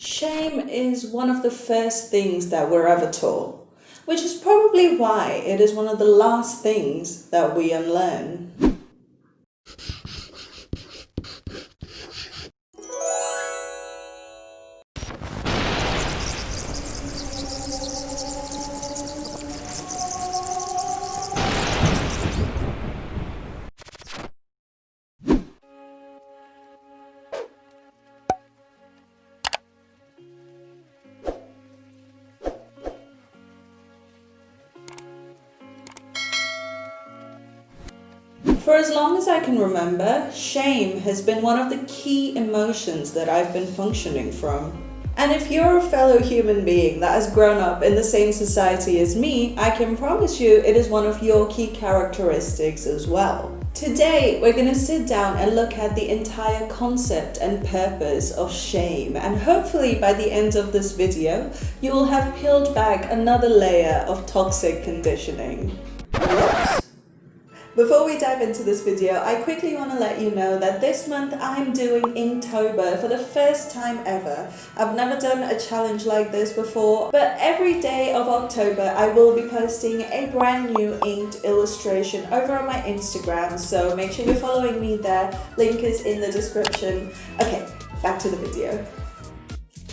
Shame is one of the first things that we're ever taught, which is probably why it is one of the last things that we unlearn. For as long as I can remember, shame has been one of the key emotions that I've been functioning from. And if you're a fellow human being that has grown up in the same society as me, I can promise you it is one of your key characteristics as well. Today, we're going to sit down and look at the entire concept and purpose of shame, and hopefully by the end of this video, you will have peeled back another layer of toxic conditioning. Whoops. Before we dive into this video, I quickly want to let you know that this month I'm doing Inktober for the first time ever. I've never done a challenge like this before, but every day of October I will be posting a brand new inked illustration over on my Instagram, so make sure you're following me there. Link is in the description. Okay, back to the video.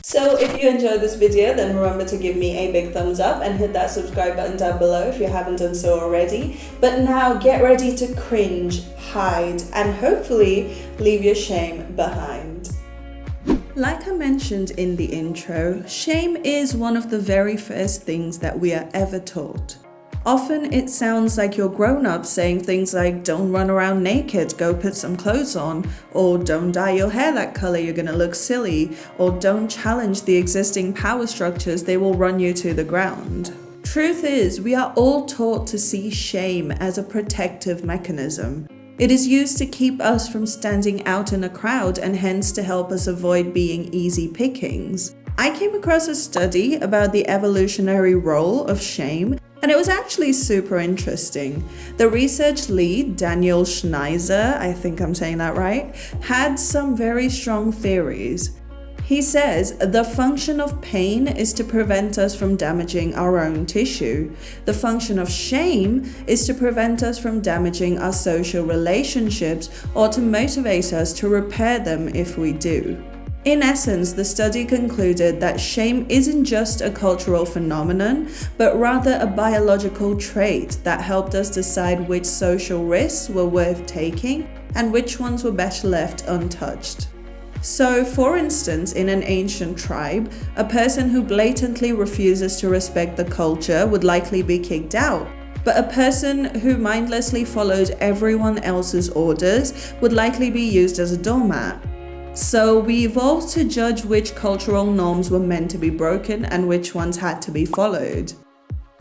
So if you enjoyed this video, then remember to give me a big thumbs up and hit that subscribe button down below if you haven't done so already. But now get ready to cringe, hide, and hopefully leave your shame behind. Like I mentioned in the intro, shame is one of the very first things that we are ever taught. Often it sounds like you're grown-up saying things like, don't run around naked, go put some clothes on, or don't dye your hair that color, you're gonna look silly, or don't challenge the existing power structures, they will run you to the ground. Truth is, we are all taught to see shame as a protective mechanism. It is used to keep us from standing out in a crowd and hence to help us avoid being easy pickings. I came across a study about the evolutionary role of shame, and it was actually super interesting. The research lead, Daniel Sznycer, I think I'm saying that right, had some very strong theories. He says the function of pain is to prevent us from damaging our own tissue. The function of shame is to prevent us from damaging our social relationships or to motivate us to repair them if we do. In essence, the study concluded that shame isn't just a cultural phenomenon, but rather a biological trait that helped us decide which social risks were worth taking and which ones were better left untouched. So, for instance, in an ancient tribe, a person who blatantly refuses to respect the culture would likely be kicked out. But a person who mindlessly follows everyone else's orders would likely be used as a doormat. So we evolved to judge which cultural norms were meant to be broken and which ones had to be followed.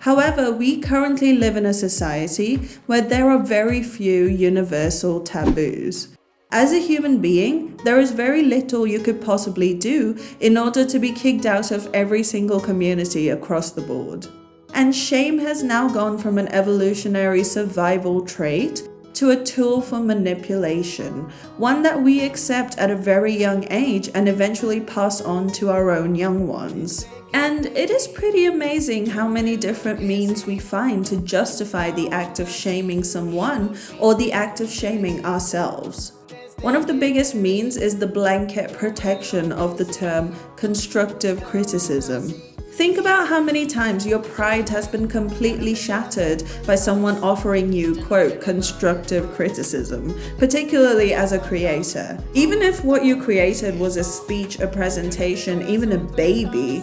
However, we currently live in a society where there are very few universal taboos. As a human being, there is very little you could possibly do in order to be kicked out of every single community across the board. And shame has now gone from an evolutionary survival trait to a tool for manipulation, one that we accept at a very young age and eventually pass on to our own young ones. And it is pretty amazing how many different means we find to justify the act of shaming someone or the act of shaming ourselves. One of the biggest means is the blanket protection of the term constructive criticism. Think about how many times your pride has been completely shattered by someone offering you, quote, constructive criticism, particularly as a creator. Even if what you created was a speech, a presentation, even a baby.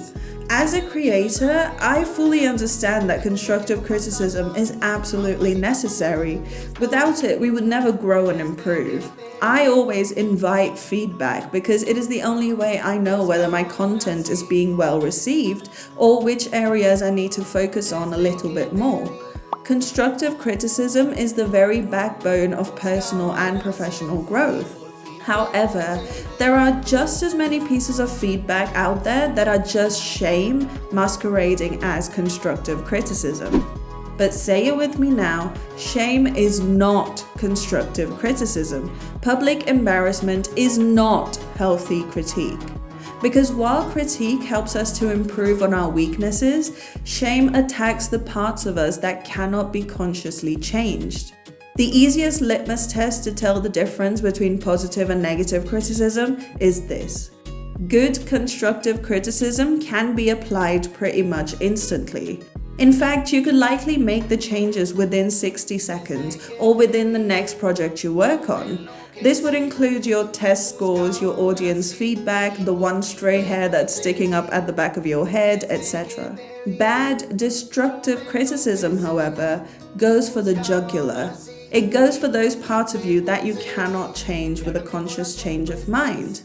As a creator, I fully understand that constructive criticism is absolutely necessary. Without it, we would never grow and improve. I always invite feedback because it is the only way I know whether my content is being well received or which areas I need to focus on a little bit more. Constructive criticism is the very backbone of personal and professional growth. However, there are just as many pieces of feedback out there that are just shame masquerading as constructive criticism. But say it with me now, shame is not constructive criticism. Public embarrassment is not healthy critique. Because while critique helps us to improve on our weaknesses, shame attacks the parts of us that cannot be consciously changed. The easiest litmus test to tell the difference between positive and negative criticism is this. Good constructive criticism can be applied pretty much instantly. In fact, you could likely make the changes within 60 seconds or within the next project you work on. This would include your test scores, your audience feedback, the one stray hair that's sticking up at the back of your head, etc. Bad, destructive criticism, however, goes for the jugular. It goes for those parts of you that you cannot change with a conscious change of mind.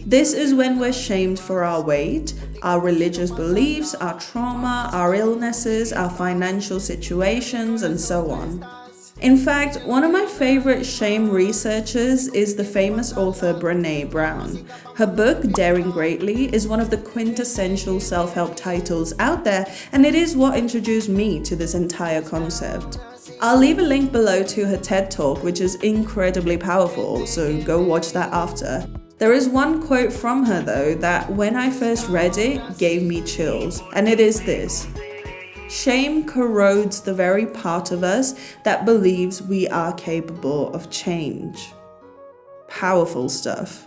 This is when we're shamed for our weight, our religious beliefs, our trauma, our illnesses, our financial situations, and so on. In fact, one of my favorite shame researchers is the famous author Brene Brown. Her book, Daring Greatly, is one of the quintessential self-help titles out there, and it is what introduced me to this entire concept. I'll leave a link below to her TED Talk, which is incredibly powerful, so go watch that after. There is one quote from her though that when I first read it gave me chills, and it is this. Shame corrodes the very part of us that believes we are capable of change. Powerful stuff.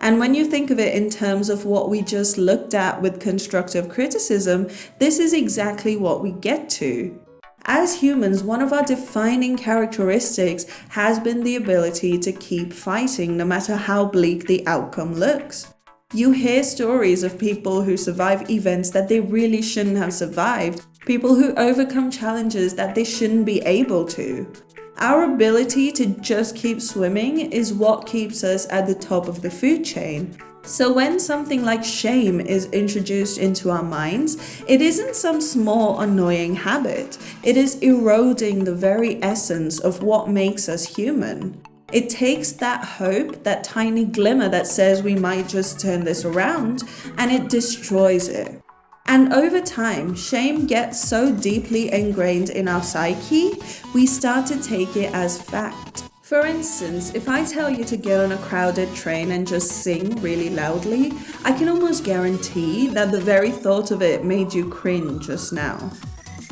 And when you think of it in terms of what we just looked at with constructive criticism, this is exactly what we get to. As humans, one of our defining characteristics has been the ability to keep fighting no matter how bleak the outcome looks. You hear stories of people who survive events that they really shouldn't have survived, people who overcome challenges that they shouldn't be able to. Our ability to just keep swimming is what keeps us at the top of the food chain. So when something like shame is introduced into our minds, it isn't some small annoying habit. It is eroding the very essence of what makes us human. It takes that hope, that tiny glimmer that says we might just turn this around, and it destroys it. And over time, shame gets so deeply ingrained in our psyche, we start to take it as fact. For instance, if I tell you to get on a crowded train and just sing really loudly, I can almost guarantee that the very thought of it made you cringe just now.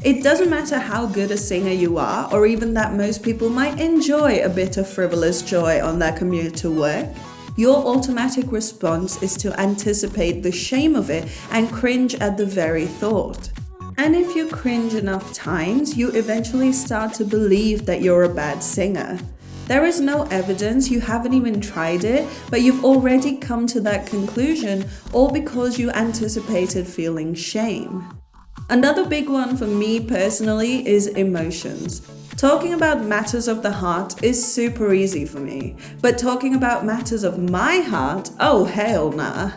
It doesn't matter how good a singer you are, or even that most people might enjoy a bit of frivolous joy on their commute to work. Your automatic response is to anticipate the shame of it and cringe at the very thought. And if you cringe enough times, you eventually start to believe that you're a bad singer. There is no evidence, you haven't even tried it, but you've already come to that conclusion, all because you anticipated feeling shame. Another big one for me personally is emotions. Talking about matters of the heart is super easy for me, but talking about matters of my heart, oh hell nah.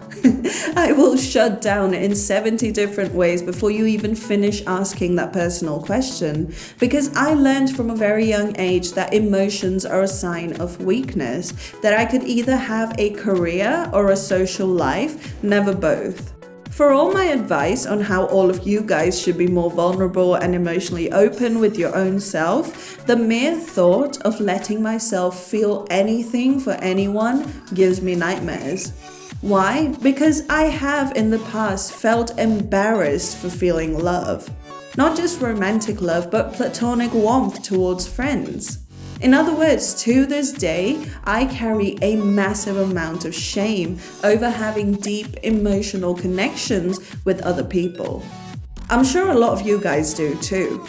I will shut down in 70 different ways before you even finish asking that personal question, because I learned from a very young age that emotions are a sign of weakness, that I could either have a career or a social life, never both. For all my advice on how all of you guys should be more vulnerable and emotionally open with your own self, the mere thought of letting myself feel anything for anyone gives me nightmares. Why? Because I have in the past felt embarrassed for feeling love. Not just romantic love, but platonic warmth towards friends. In other words, to this day, I carry a massive amount of shame over having deep emotional connections with other people. I'm sure a lot of you guys do too.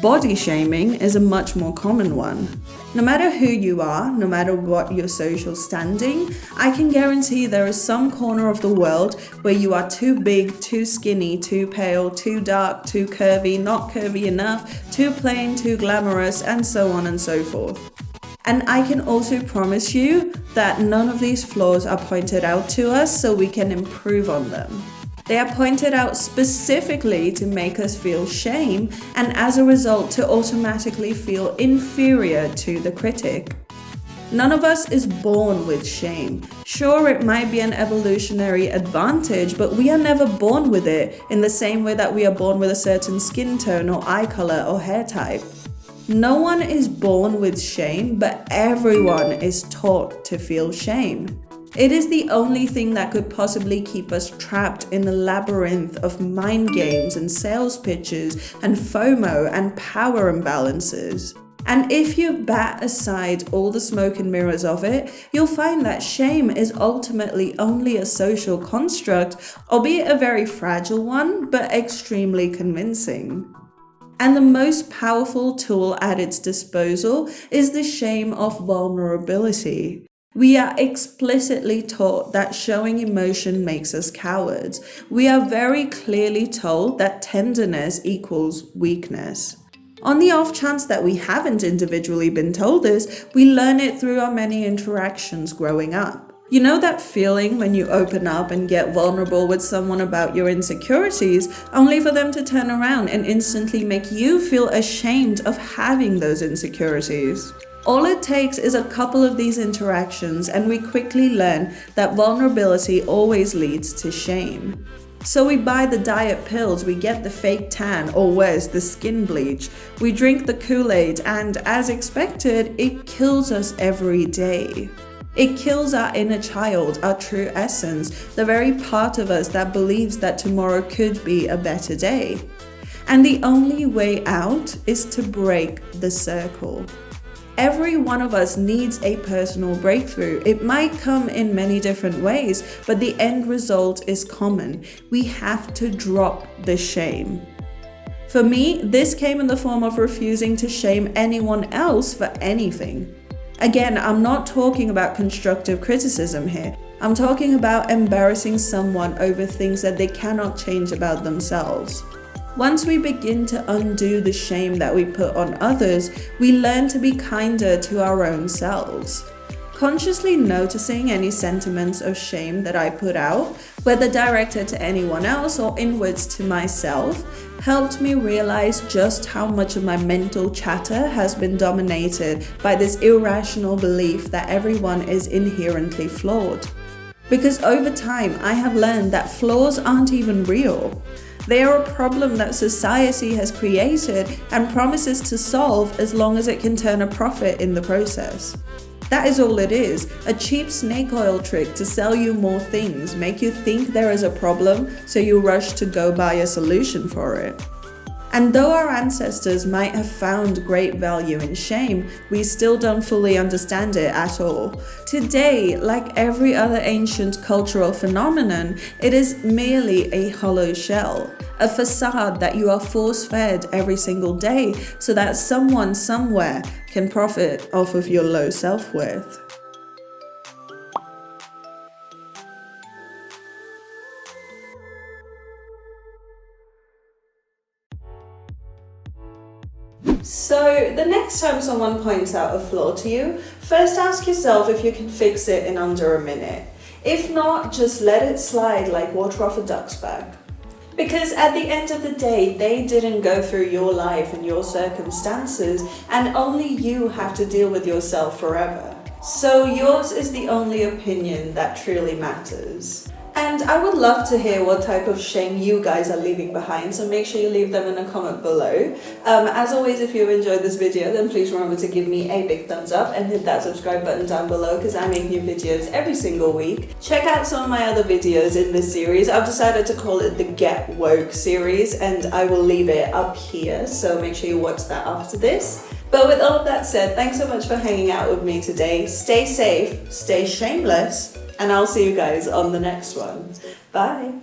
Body shaming is a much more common one. No matter who you are, no matter what your social standing, I can guarantee there is some corner of the world where you are too big, too skinny, too pale, too dark, too curvy, not curvy enough, too plain, too glamorous, and so on and so forth. And I can also promise you that none of these flaws are pointed out to us so we can improve on them. They are pointed out specifically to make us feel shame, and as a result to automatically feel inferior to the critic. None of us is born with shame. Sure, it might be an evolutionary advantage, but we are never born with it in the same way that we are born with a certain skin tone or eye color or hair type. No one is born with shame, but everyone is taught to feel shame. It is the only thing that could possibly keep us trapped in a labyrinth of mind games and sales pitches and FOMO and power imbalances. And if you bat aside all the smoke and mirrors of it, you'll find that shame is ultimately only a social construct, albeit a very fragile one, but extremely convincing. And the most powerful tool at its disposal is the shame of vulnerability. We are explicitly taught that showing emotion makes us cowards. We are very clearly told that tenderness equals weakness. On the off chance that we haven't individually been told this, we learn it through our many interactions growing up. You know that feeling when you open up and get vulnerable with someone about your insecurities, only for them to turn around and instantly make you feel ashamed of having those insecurities? All it takes is a couple of these interactions and we quickly learn that vulnerability always leads to shame. So we buy the diet pills, we get the fake tan, or worse, the skin bleach. We drink the Kool-Aid and, as expected, it kills us every day. It kills our inner child, our true essence, the very part of us that believes that tomorrow could be a better day. And the only way out is to break the circle. Every one of us needs a personal breakthrough. It might come in many different ways, but the end result is common. We have to drop the shame. For me, this came in the form of refusing to shame anyone else for anything. Again, I'm not talking about constructive criticism here. I'm talking about embarrassing someone over things that they cannot change about themselves. Once we begin to undo the shame that we put on others, we learn to be kinder to our own selves. Consciously noticing any sentiments of shame that I put out, whether directed to anyone else or inwards to myself, helped me realize just how much of my mental chatter has been dominated by this irrational belief that everyone is inherently flawed. Because over time, I have learned that flaws aren't even real. They are a problem that society has created and promises to solve as long as it can turn a profit in the process. That is all it is, a cheap snake oil trick to sell you more things, make you think there is a problem, so you rush to go buy a solution for it. And though our ancestors might have found great value in shame, we still don't fully understand it at all. Today, like every other ancient cultural phenomenon, it is merely a hollow shell, a facade that you are force-fed every single day so that someone somewhere can profit off of your low self-worth. So the next time someone points out a flaw to you, first ask yourself if you can fix it in under a minute. If not, just let it slide like water off a duck's back. Because at the end of the day, they didn't go through your life and your circumstances, and only you have to deal with yourself forever. So yours is the only opinion that truly matters. And I would love to hear what type of shame you guys are leaving behind, so make sure you leave them in a comment below. As always, if you've enjoyed this video, then please remember to give me a big thumbs up and hit that subscribe button down below because I make new videos every single week. Check out some of my other videos in this series. I've decided to call it the Get Woke series, and I will leave it up here, so make sure you watch that after this. But with all of that said, thanks so much for hanging out with me today. Stay safe, stay shameless, and I'll see you guys on the next one. Bye.